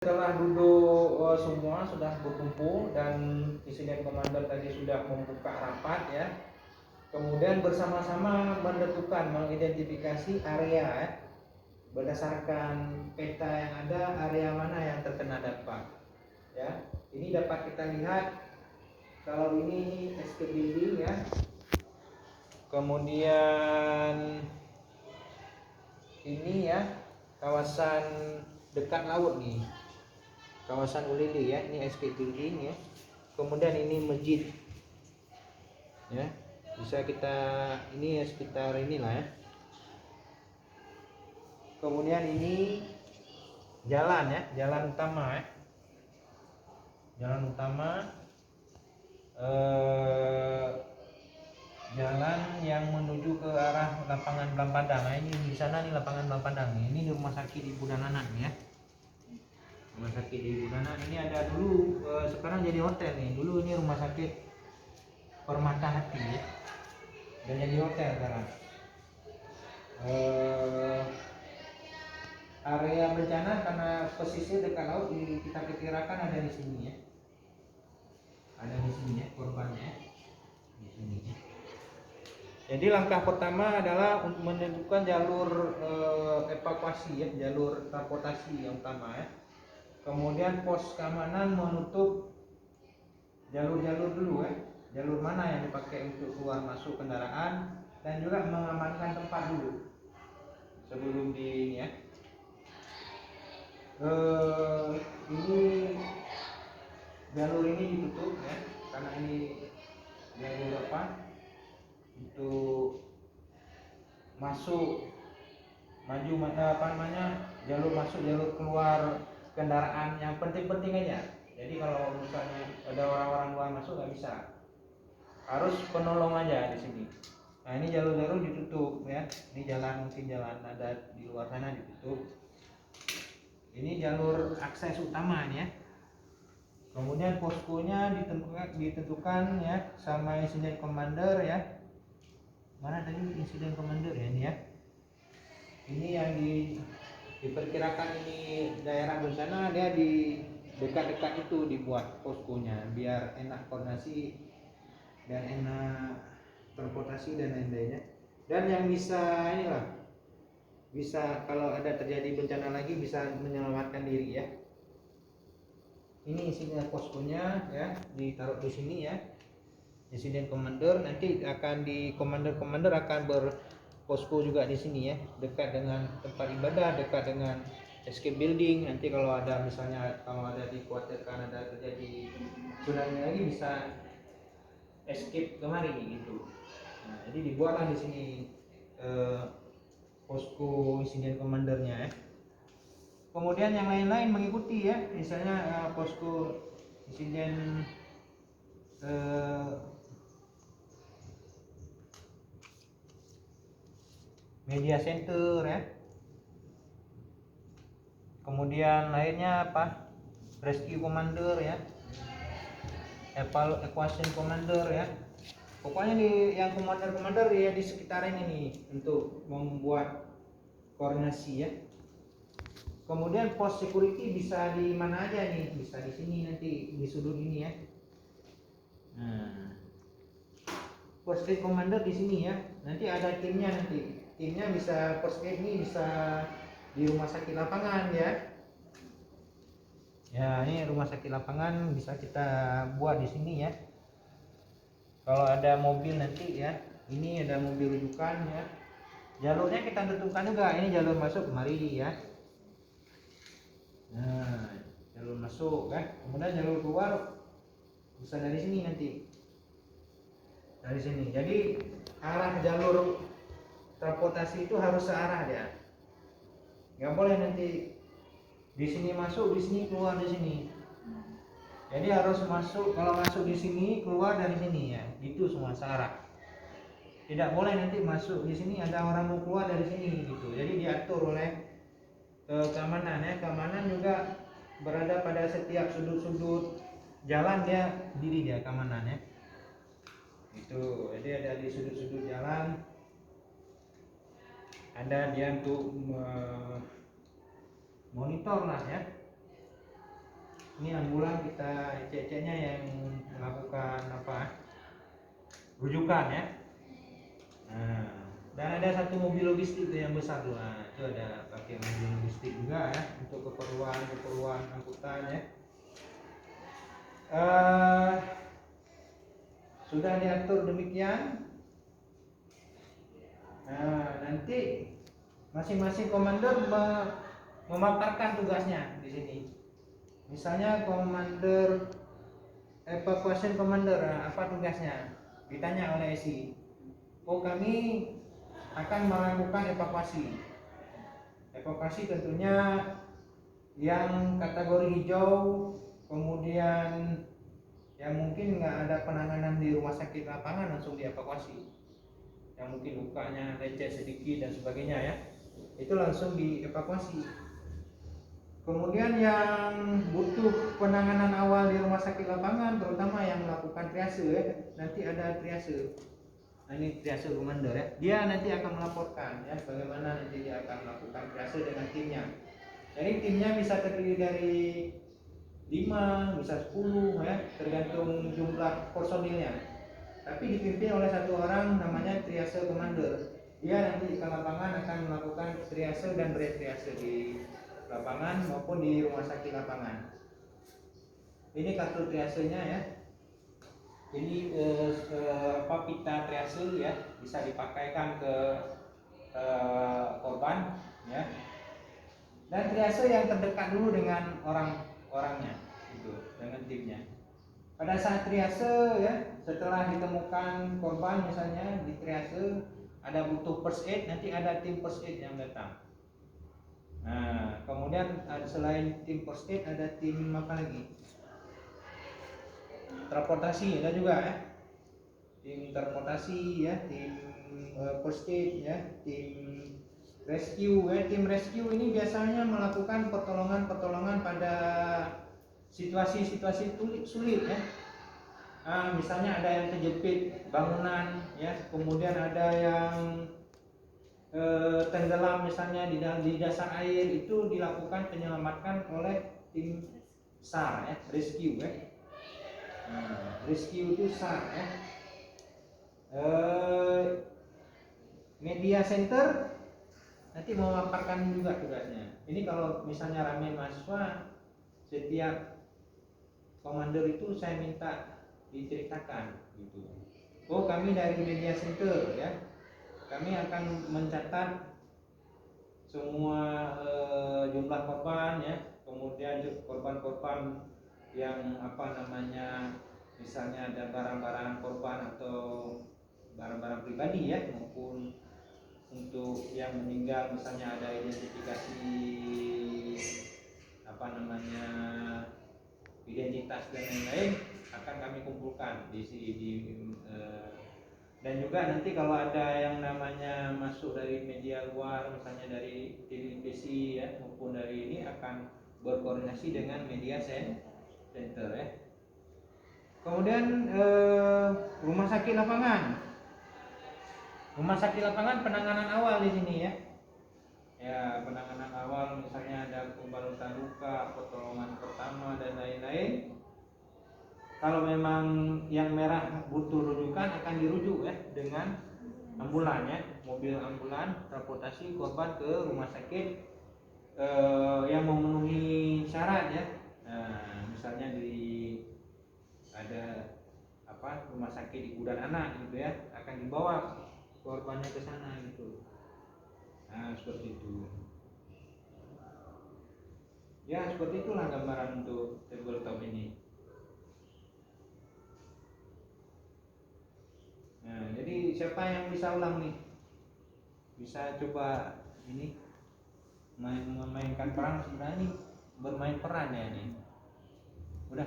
Setelah duduk semua sudah berkumpul dan Insiden Komander tadi sudah membuka rapat ya. Kemudian bersama-sama menentukan mengidentifikasi area ya. Berdasarkan peta yang ada, area mana yang terkena dampak. Ya. Ini dapat kita lihat kalau ini escape building ya. Kemudian ini ya kawasan dekat laut nih. Kawasan Ulili ya, ini escape building ya. Kemudian ini masjid. Ya. Bisa kita ini ya sekitar inilah ya. Kemudian ini jalan ya, jalan utama ya. Jalan utama jalan yang menuju ke arah lapangan Blampadang. Nah, ini di sana nih lapangan Blampadang. Ini di rumah sakit Ibu Nananan ya. Rumah sakit Ibu Nana ini ada dulu, sekarang jadi hotel nih. Dulu ini rumah sakit Permata Hati ya. Dan jadi hotel sekarang. Area bencana karena pesisir dekat laut kita perkirakan ada di sini ya. Ada di sini ya korbannya. Di sini ya. Jadi langkah pertama adalah untuk menentukan jalur evakuasi ya, jalur transportasi yang utama ya. Kemudian pos keamanan menutup jalur-jalur dulu ya, jalur mana yang dipakai untuk keluar masuk kendaraan dan juga mengamankan tempat dulu sebelum di ini ya. Ini jalur ini ditutup ya, karena ini jalur apa? Untuk masuk maju apa namanya jalur masuk jalur keluar kendaraan yang penting-penting aja. Jadi kalau misalnya ada orang-orang luar masuk nggak bisa, harus penolong aja di sini. Nah ini jalur-jalur ditutup ya. Ini jalan mungkin jalan ada di luar sana ditutup. Ini jalur akses utama nih ya. Kemudian poskonya ditentukan ya sama insiden commander ya. Mana tadi insiden commander ya ini ya. Ini yang diperkirakan ini daerah bencana, dia di dekat-dekat itu dibuat poskonya biar enak koordinasi dan enak transportasi dan lain-lainnya. Dan yang bisa inilah, bisa kalau ada terjadi bencana lagi bisa menyelamatkan diri ya. Ini isinya poskonya ya, ditaruh di sini ya. Insiden commander nanti akan di komander akan berposko juga di sini ya, dekat dengan tempat ibadah, dekat dengan escape building. Nanti kalau ada misalnya kalau ada dikhawatirkan ada terjadi tsunami lagi bisa escape kemari gitu. Nah, jadi dibuatlah di sini posko insiden komandernya ya. Kemudian yang lain-lain mengikuti ya, misalnya posko insiden media center ya. Kemudian lainnya apa? Rescue commander ya. Evacuation commander ya. Pokoknya yang komander ya di sekitar ini nih untuk membuat koordinasi ya. Kemudian pos security bisa di mana aja nih? Bisa di sini nanti di sudut ini ya. Nah, first aid commander di sini ya. Nanti ada timnya nanti. Timnya bisa first aid ini bisa di rumah sakit lapangan ya. Ya, ini rumah sakit lapangan bisa kita buat di sini ya. Kalau ada mobil nanti ya. Ini ada mobil rujukan ya. Jalurnya kita tentukan juga. Ini jalur masuk kemari ya. Nah, jalur masuk kan. Kemudian jalur keluar bisa dari sini nanti. Dari sini. Jadi arah jalur transportasi itu harus searah dia. Nggak boleh nanti di sini masuk, di sini keluar di sini. Jadi harus masuk, kalau masuk di sini keluar dari sini ya. Itu semua searah. Tidak boleh nanti masuk di sini ada orang mau keluar dari sini gitu. Jadi diatur oleh keamanan ya. Keamanan juga berada pada setiap sudut-sudut jalan dia diri dia keamanan ya. Itu. Jadi ada di sudut-sudut jalan. Ada dia untuk monitor lah ya, Ini ambulan kita cek-ceknya yang melakukan rujukan ya. Nah, dan ada satu mobil logistik tuh yang besar tuh. Nah, itu ada pakai mobil logistik juga ya untuk keperluan angkutan ya. Sudah diatur demikian. Nah, nanti masing-masing komander memaparkan tugasnya di sini. Misalnya komander evacuation commander, apa tugasnya? Ditanya oleh SI. Oh, kami akan melakukan evakuasi. Evakuasi tentunya yang kategori hijau, kemudian yang mungkin nggak ada penanganan di rumah sakit lapangan langsung dievakuasi. Yang mungkin lukanya lecet sedikit dan sebagainya ya, itu langsung dievakuasi. Kemudian yang butuh penanganan awal di rumah sakit lapangan, terutama yang melakukan triase ya, nanti ada triase. Nah, ini triase komander ya, dia nanti akan melaporkan ya bagaimana nanti dia akan melakukan triase dengan timnya. Jadi timnya bisa terdiri dari 5, bisa 10 ya, tergantung jumlah personilnya. Tapi dipimpin oleh satu orang namanya triase komander. Dia nanti ke lapangan akan melakukan triase dan retriase di lapangan maupun di rumah sakit lapangan. Ini kartu triasenya ya. Ini pita triase ya, bisa dipakaikan ke korban ya. Dan triase yang terdekat dulu dengan orangnya itu, dengan timnya. Pada saat triase ya, setelah ditemukan korban misalnya di triase ada butuh first aid, nanti ada tim first aid yang datang. Nah, kemudian selain tim first aid ada tim apa lagi? Transportasi ada juga ya. Tim transportasi ya, tim first aid ya, tim rescue ya. Tim rescue ini biasanya melakukan pertolongan pada situasi-situasi sulit ya. Nah, misalnya ada yang terjepit bangunan ya, kemudian ada yang tenggelam misalnya di dasar air, itu dilakukan penyelamatan oleh tim SAR ya, rescue ya. Nah, rescue itu SAR ya. Media center nanti memaparkan juga tugasnya. Ini kalau misalnya ramai mahasiswa, setiap komander itu saya minta diceritakan gitu. Oh, kami dari media center ya, kami akan mencatat semua jumlah korban ya, kemudian korban-korban yang misalnya ada barang-barang korban atau barang-barang pribadi ya, maupun untuk yang meninggal misalnya ada identifikasi identitas dan lain-lain, akan kami kumpulkan dan juga nanti kalau ada yang namanya masuk dari media luar, misalnya dari televisi ya, maupun dari ini, akan berkoordinasi dengan media center ya. Kemudian rumah sakit lapangan. Rumah sakit lapangan penanganan awal di sini ya. Ya, penanganan awal misalnya ada pembarutan luka, pertolongan pertama dan lain-lain. Kalau memang yang merah butuh rujukan, akan dirujuk ya dengan ambulan ya, mobil ambulan transportasi korban ke rumah sakit yang memenuhi syarat ya. Nah, misalnya ada rumah sakit di Kudan Anak gitu ya, akan dibawa korbannya ke sana gitu. Nah, seperti itu. Ya, seperti itulah gambaran untuk tabletop ini. Nah, jadi siapa yang bisa ulang nih? Bisa coba ini memainkan peran, sebenarnya bermain peran ya ini. Udah.